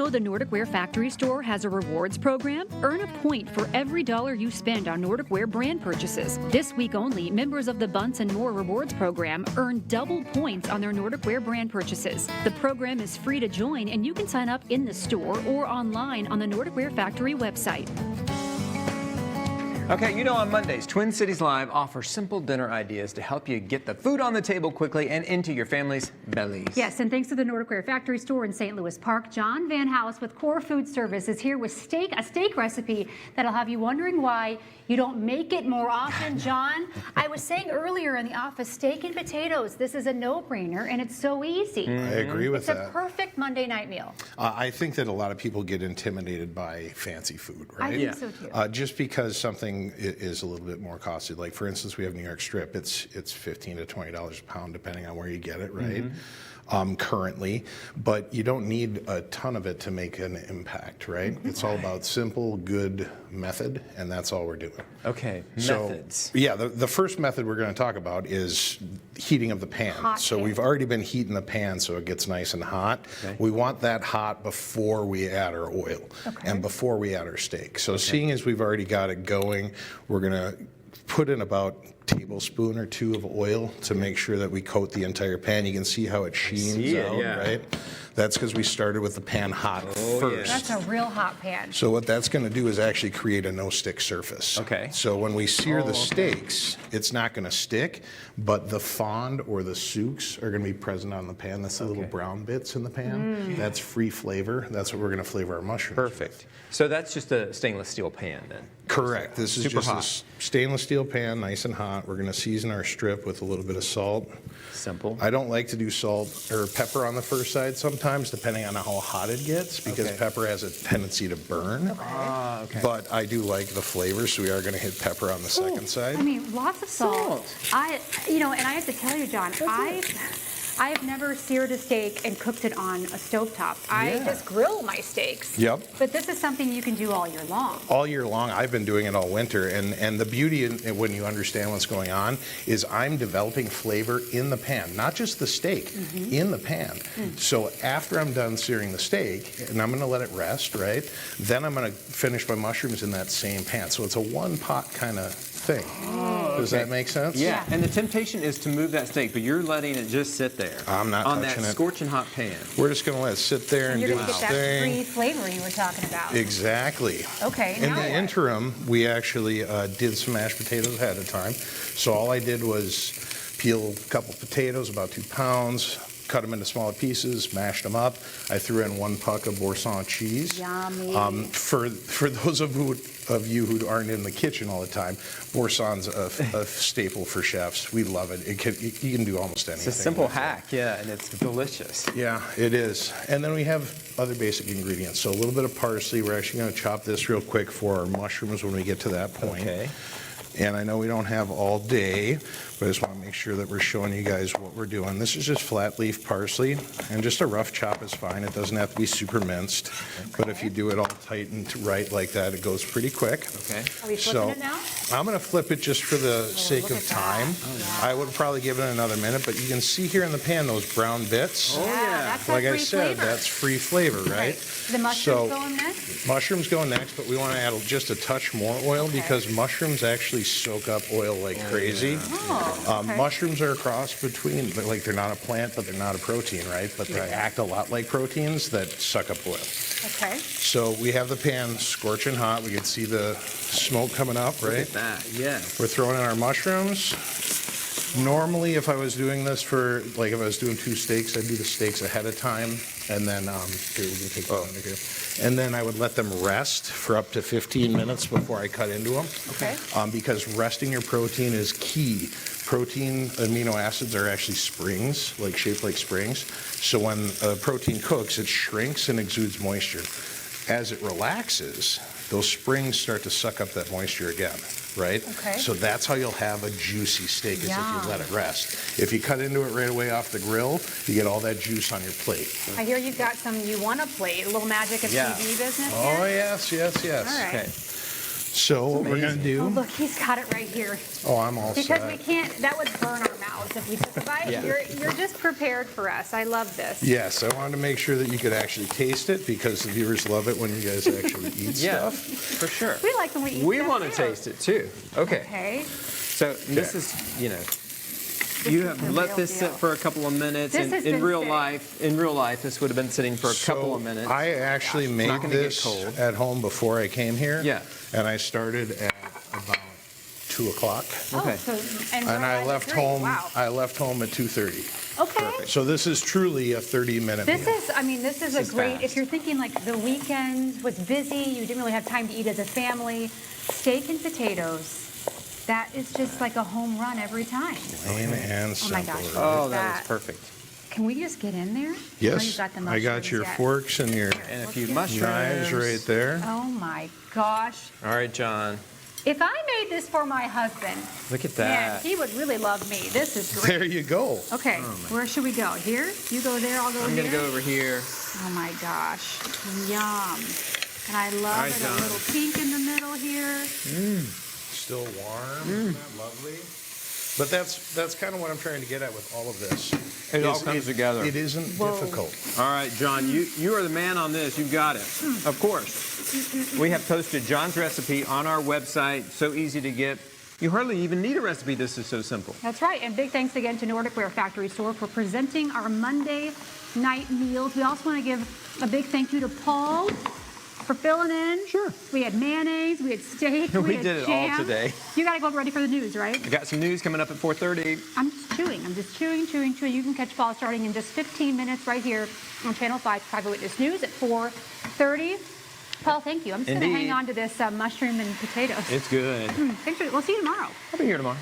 know the Nordic Ware factory store has a rewards program? Earn a point for every dollar you spend on Nordic Ware brand purchases. This week only, members of the Bunts and More rewards program earn double points on their Nordic Ware brand purchases. The program is free to join, and you can sign up in the store or online on the Nordic Ware factory website. Okay, you know on Mondays, Twin Cities Live offers simple dinner ideas to help you get the food on the table quickly and into your family's bellies. Yes, and thanks to the Nordic Ware factory store in St. Louis Park, John Van House with Core FoodService is here with a steak recipe that'll have you wondering why you don't make it more often, John. I was saying earlier in the office, steak and potatoes, this is a no-brainer, and it's so easy. I agree with that. It's a perfect Monday night meal. I think that a lot of people get intimidated by fancy food, right? I think so too. Just because something is a little bit more costly. Like, for instance, we have New York strip. It's $15 to $20 a pound, depending on where you get it, right? Currently, but you don't need a ton of it to make an impact, right? It's all about simple, good method, and that's all we're doing. Okay, methods. Yeah, the first method we're going to talk about is heating of the pan. We've already been heating the pan so it gets nice and hot. Okay. We want that hot before we add our oil and before we add our steak. So seeing as we've already got it going, we're going to put in about a tablespoon or two of oil to make sure that we coat the entire pan. You can see how it sheens out, right? That's because we started with the pan hot first. That's a real hot pan. So what that's going to do is actually create a no-stick surface. Okay. So when we sear the steaks, it's not going to stick, but the fond or the souks are going to be present on the pan. That's the little brown bits in the pan. That's free flavor. That's what we're going to flavor our mushrooms. Perfect. So that's just a stainless steel pan then? Correct. This is just a stainless steel pan, nice and hot. We're going to season our strip with a little bit of salt. Simple. I don't like to do salt or pepper on the first side sometimes, depending on how hot it gets, because pepper has a tendency to burn. But I do like the flavor, so we are going to hit pepper on the second side. I mean, lots of salt. And I have to tell you, John, I have never seared a steak and cooked it on a stovetop. I just grill my steaks. Yep. But this is something you can do all year long. All year long. I've been doing it all winter. And the beauty when you understand what's going on is I'm developing flavor in the pan, not just the steak, in the pan. So after I'm done searing the steak, and I'm going to let it rest, right? Then I'm going to finish my mushrooms in that same pan. So it's a one-pot kind of thing. Does that make sense? Yeah. And the temptation is to move that steak, but you're letting it just sit there. I'm not touching it. On that scorching hot pan. We're just going to let it sit there and do its thing. You're going to get that free flavor you were talking about. Exactly. Okay. In the interim, we actually did some mashed potatoes ahead of time. So all I did was peel a couple potatoes, about 2 pounds, cut them into smaller pieces, mashed them up. I threw in 1 puck of Boursin cheese. Yummy. For those of you who aren't in the kitchen all the time, Boursin's a staple for chefs. We love it. You can do almost anything. It's a simple hack, and it's delicious. Yeah, it is. And then we have other basic ingredients. So a little bit of parsley. We're actually going to chop this real quick for our mushrooms when we get to that point. Okay. And I know we don't have all day, but I just want to make sure that we're showing you guys what we're doing. This is just flat leaf parsley, and just a rough chop is fine. It doesn't have to be super minced, but if you do it all tight and right like that, it goes pretty quick. Okay. Are we flipping it now? I'm going to flip it just for the sake of time. I would probably give it another minute, but you can see here in the pan those brown bits. Oh, yeah. That's like free I said, flavor. That's free flavor, right? The mushrooms going next? Mushrooms go next, but we want to add just a touch more oil because mushrooms actually soak up oil like crazy. Mushrooms are a cross between, like they're not a plant, but they're not a protein, right? But they act a lot like proteins that suck up oil. Okay. So we have the pan scorching hot. We can see the smoke coming up, right? Look at that, yes. We're throwing in our mushrooms. Normally, if I was doing this for, like if I was doing 2 steaks, I'd do the steaks ahead of time. And then, here, we can take that under here. And then I would let them rest for up to 15 minutes before I cut into them. Okay. Because resting your protein is key. Protein amino acids are actually springs, like shaped like springs. So when a protein cooks, it shrinks and exudes moisture. As it relaxes, those springs start to suck up that moisture again, right? Okay. So that's how you'll have a juicy steak is if you let it rest. If you cut into it right away off the grill, you get all that juice on your plate. I hear you've got some you want to plate, a little magic of TV business Oh, here? yes, yes, yes. All right. Okay. So what we're going to do... Oh, look, he's got it right here. Oh, I'm all set. Because we can't, that would burn our mouths. us if we took a bite. Yeah. You're just prepared for us. I love this. Yes, I wanted to make sure that you could actually taste it because the viewers love it when you guys actually eat Yeah, stuff. for sure. We like when we eat We stuff want to too. taste it too. Okay. Okay. So this is, you know, you have the let real this sit deal. for a couple of minutes. This and has in been real sitting. life, this would have been sitting for a couple of minutes. I actually made not gonna get this cold. at home before I came here. Yeah. And I started at about 2 o'clock. Okay. Oh, so, and And I left home. Wow. I left home at 2:30. Okay. So this is truly a 30-minute This meal. is, I mean, this is a is great, fast. if you're thinking like the weekend was busy, you didn't really have time to eat as a family, steak and potatoes, that is just like a home run every time. Plain and Oh simple. my gosh. Oh, Look that at is perfect. Can we just get in there? Or Yes, you've got the I got mushrooms your yet? forks and your And a Let's few get- mushrooms. knives right there. Oh my gosh. All right, John. If I made this for my husband, Look at man, that. he would really love me. This is great. There you go. Okay, where should we go? Here? You go there, I'll go I'm here. going to go over here. Oh my gosh, yum. And I love All right, it, John. a little pink in the middle here. Still warm. Isn't that lovely? But that's kind of what I'm trying to get at with all of this. It all is comes together. It isn't Whoa. difficult. All right, John, you are the man on this. You've got it. Of course. We have posted John's recipe on our website. So easy to get. You hardly even need a recipe. This is so simple. That's right, and big thanks again to Nordic Ware Factory Store for presenting our Monday night meals. We also want to give a big thank you to Paul for filling in. Sure. We had mayonnaise, we had steak, We had did it all jam. today. You got to go ready for the news, right? I got some news coming up at 4:30. I'm just chewing. I'm just chewing. You can catch Paul starting in just 15 minutes right here on Channel 5 Private Witness News at 4:30. Paul, thank you. I'm just going to Indeed. hang on to this mushroom and potatoes. It's good. Thanks. We'll see you tomorrow. I'll be here tomorrow.